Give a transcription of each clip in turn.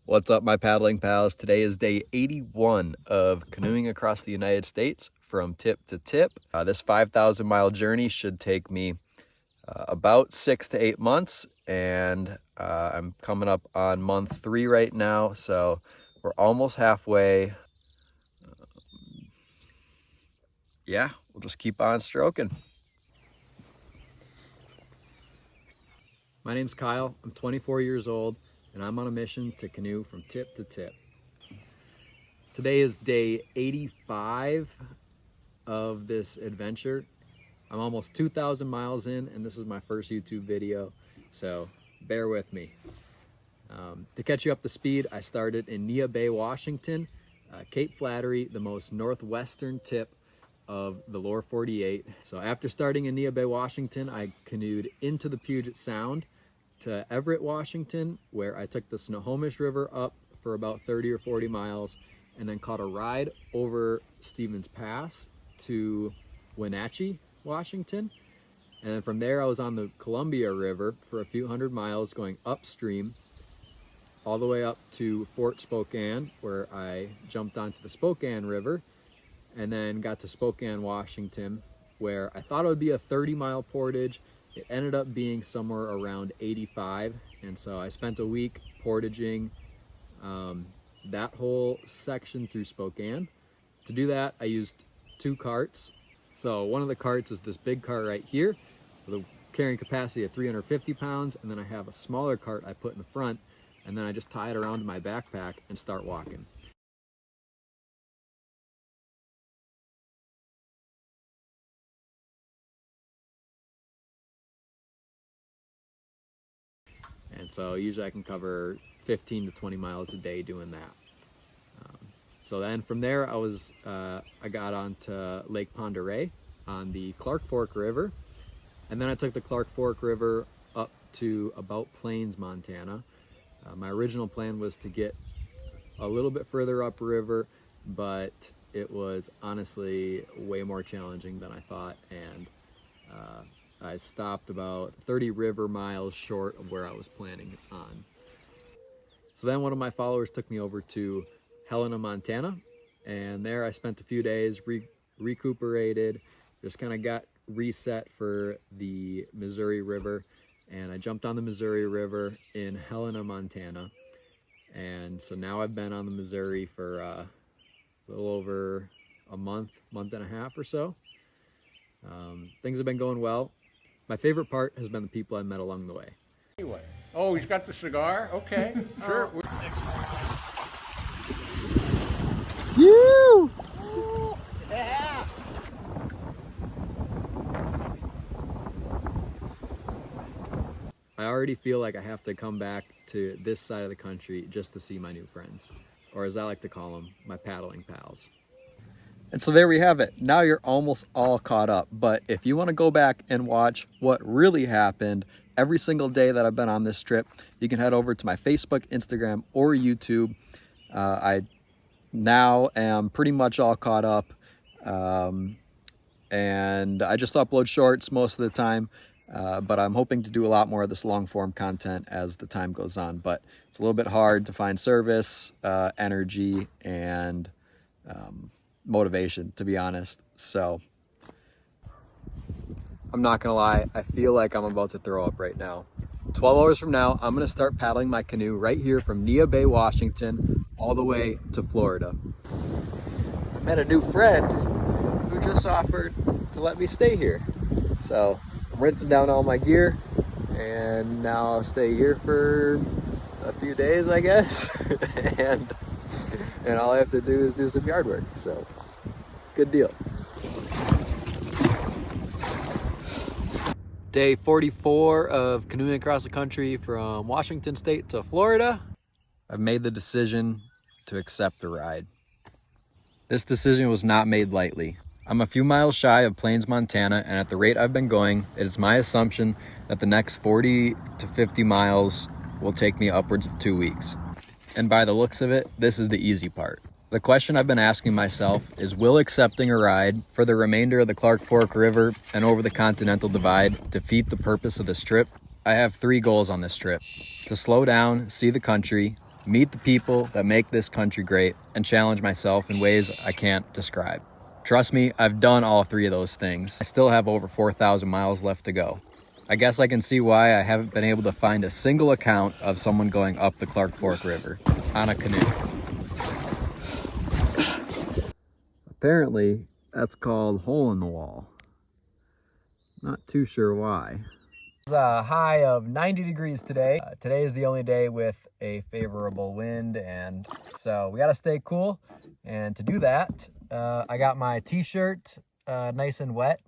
What's up, my paddling pals? Today is day 81 of canoeing across the United States from tip to tip. This 5,000 mile journey should take me about 6 to 8 months, and I'm coming up on month 3 right now, so we're almost halfway. Yeah, we'll just keep on stroking. My name's Kyle, I'm 24 years old, and I'm on a mission to canoe from tip to tip. Today is day 85 of this adventure. I'm almost 2,000 miles in, and this is my first YouTube video, so bear with me. To catch you up to speed, I started in Neah Bay, Washington, Cape Flattery, the most northwestern tip of the lower 48. So after starting in Neah Bay, Washington, I canoed into the Puget Sound to Everett, Washington, where I took the Snohomish River up for about 30 or 40 miles, and then caught a ride over Stevens Pass to Wenatchee, Washington. And then from there I was on the Columbia River for a few hundred miles going upstream all the way up to Fort Spokane, where I jumped onto the Spokane River and then got to Spokane, Washington, where I thought it would be a 30-mile portage. It ended up being somewhere around 85, and so I spent a week portaging that whole section through Spokane. To do that, I used 2 carts. So one of the carts is this big cart right here with a carrying capacity of 350 pounds, and then I have a smaller cart I put in the front, and then I just tie it around to my backpack and start walking. And so usually I can cover 15 to 20 miles a day doing that. So then from there I got onto Lake Pend Oreille on the Clark Fork River, and then I took the Clark Fork River up to about Plains, Montana. My original plan was to get a little bit further upriver, but it was honestly way more challenging than I thought, and I stopped about 30 river miles short of where I was planning on. So then one of my followers took me over to Helena, Montana, and there I spent a few days, recuperated, just kind of got reset for the Missouri River, and I jumped on the Missouri River in Helena, Montana. And so now I've been on the Missouri for a little over a month and a half or so. Things have been going well. My favorite part has been the people I met along the way. Anyway, oh, he's got the cigar? Okay, sure. You! Yeah. I already feel like I have to come back to this side of the country just to see my new friends, or as I like to call them, my paddling pals. And so there we have it. Now you're almost all caught up, but if you want to go back and watch what really happened every single day that I've been on this trip, you can head over to my Facebook, Instagram, or YouTube. I now am pretty much all caught up, and I just upload shorts most of the time, but I'm hoping to do a lot more of this long form content as the time goes on. But it's a little bit hard to find service, energy, and motivation, to be honest. So I'm not gonna lie, I feel like I'm about to throw up right now. 12 hours from now, I'm gonna start paddling my canoe right here from Neah Bay, Washington, all the way to Florida. I met a new friend who just offered to let me stay here. So I'm rinsing down all my gear, and now I'll stay here for a few days, I guess. and all I have to do is do some yard work. So good deal. Day 44 of canoeing across the country from Washington State to Florida. I've made the decision to accept the ride. This decision was not made lightly. I'm a few miles shy of Plains, Montana, and at the rate I've been going, it is my assumption that the next 40 to 50 miles will take me upwards of 2 weeks. And by the looks of it, this is the easy part. The question I've been asking myself is, will accepting a ride for the remainder of the Clark Fork River and over the Continental Divide defeat the purpose of this trip? I have 3 goals on this trip: to slow down, see the country, meet the people that make this country great, and challenge myself in ways I can't describe. Trust me, I've done all three of those things. I still have over 4,000 miles left to go. I guess I can see why I haven't been able to find a single account of someone going up the Clark Fork River on a canoe. Apparently, that's called hole in the wall. Not too sure why. It's a high of 90 degrees today. Today is the only day with a favorable wind, and so we got to stay cool. And to do that, I got my t-shirt nice and wet.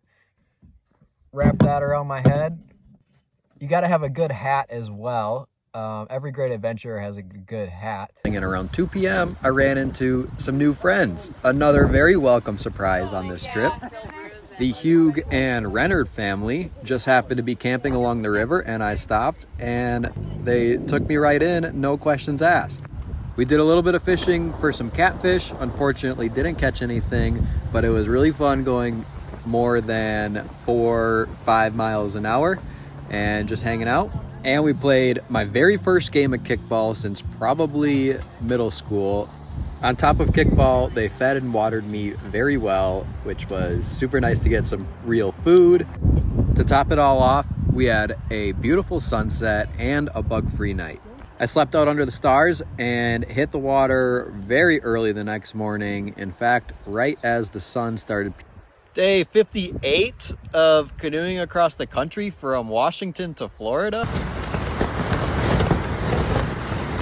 Wrap that around my head. You got to have a good hat as well. Every great adventurer has a good hat. And around 2 p.m., I ran into some new friends. Another very welcome surprise on this trip. The Hugh and Renard family just happened to be camping along the river, and I stopped and they took me right in, no questions asked. We did a little bit of fishing for some catfish. Unfortunately, didn't catch anything, but it was really fun going more than 4-5 miles an hour and just hanging out. And we played my very first game of kickball since probably middle school. On top of kickball, they fed and watered me very well, which was super nice to get some real food. To top it all off, we had a beautiful sunset and a bug-free night. I slept out under the stars and hit the water very early the next morning. In fact, right as the sun started. Day 58 of canoeing across the country from Washington to Florida.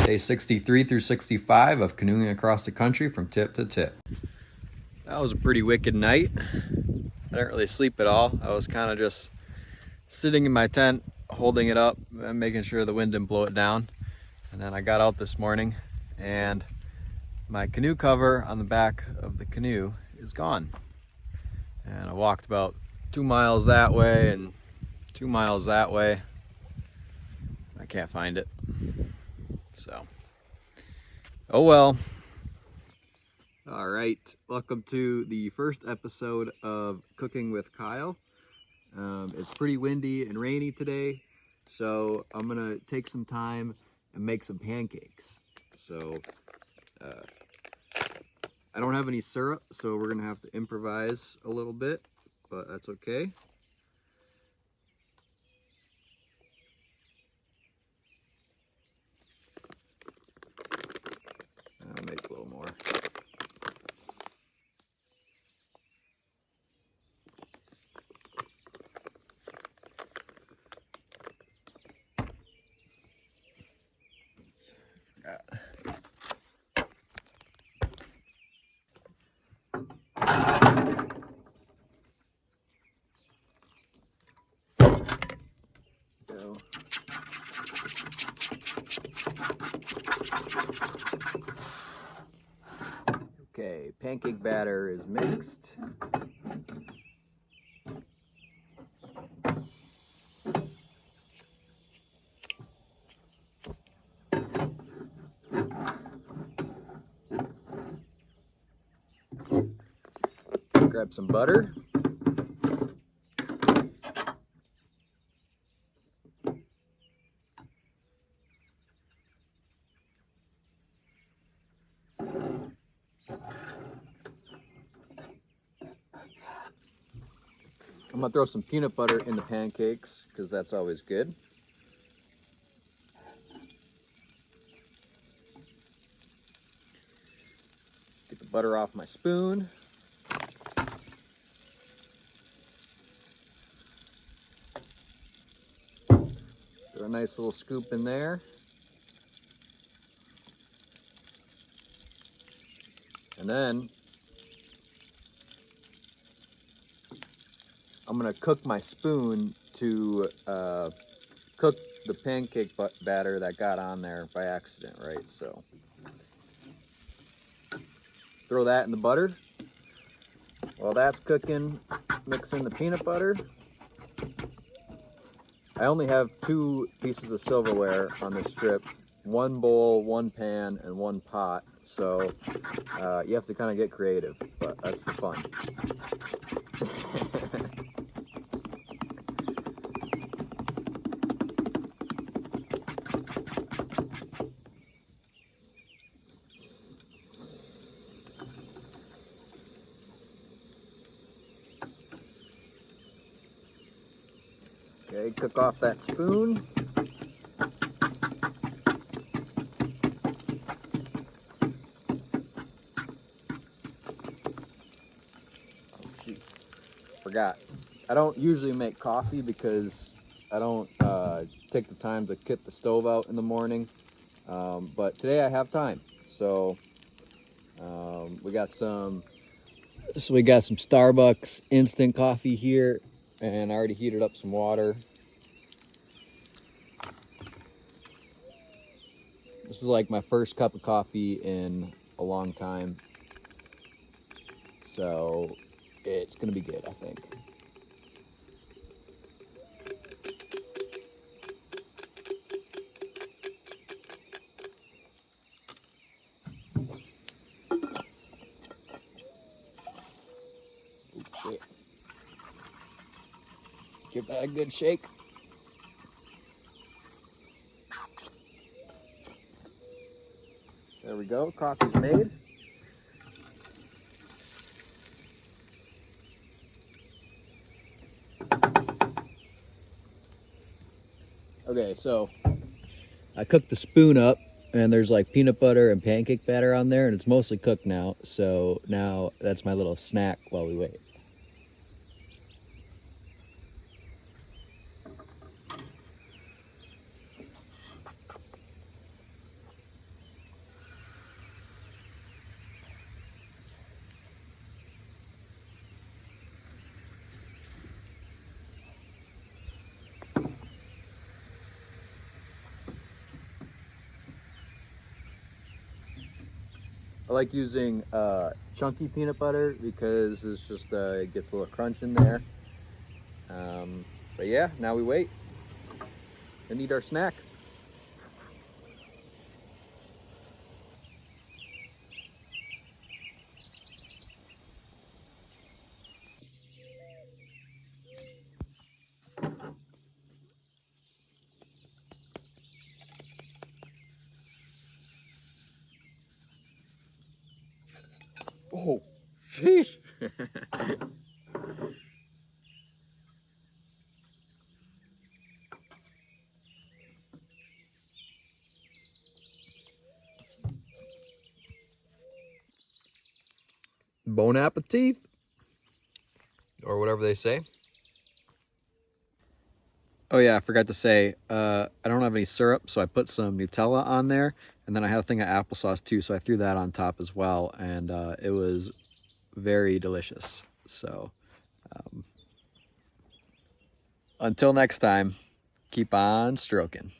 Day 63 through 65 of canoeing across the country from tip to tip. That was a pretty wicked night. I didn't really sleep at all. I was kind of just sitting in my tent, holding it up and making sure the wind didn't blow it down. And then I got out this morning and my canoe cover on the back of the canoe is gone. And I walked about 2 miles that way and 2 miles that way. I can't find it. So, oh well. All right, welcome to the first episode of Cooking with Kyle. It's pretty windy and rainy today, so I'm gonna take some time and make some pancakes. So, I don't have any syrup, so we're gonna have to improvise a little bit, but that's okay. I'll make a little more. Oops, I forgot. Go. Okay, pancake batter is mixed. Grab some butter. I'm gonna throw some peanut butter in the pancakes because that's always good. Get the butter off my spoon. Throw a nice little scoop in there. And then I'm gonna cook my spoon to cook the pancake batter that got on there by accident, right? So throw that in the butter. While that's cooking, mix in the peanut butter. I only have 2 pieces of silverware on this trip. 1 bowl, 1 pan, and 1 pot. So you have to kind of get creative, but that's the fun. Okay, cook off that spoon. Oh, shoot. Forgot. I don't usually make coffee because I don't take the time to get the stove out in the morning. But today I have time. So we got some Starbucks instant coffee here, and I already heated up some water. This is like my first cup of coffee in a long time. So it's gonna be good, I think. Oops, shit. Give that a good shake. There we go, coffee's made. Okay, so I cooked the spoon up, and there's like peanut butter and pancake batter on there, and it's mostly cooked now. So now that's my little snack while we wait. I like using chunky peanut butter because it's just it gets a little crunch in there. But yeah, now we wait and eat our snack. Oh, sheesh. Bon appetit, or whatever they say. Oh yeah, I forgot to say, I don't have any syrup, so I put some Nutella on there, and then I had a thing of applesauce too, so I threw that on top as well, and it was very delicious. So until next time, keep on stroking.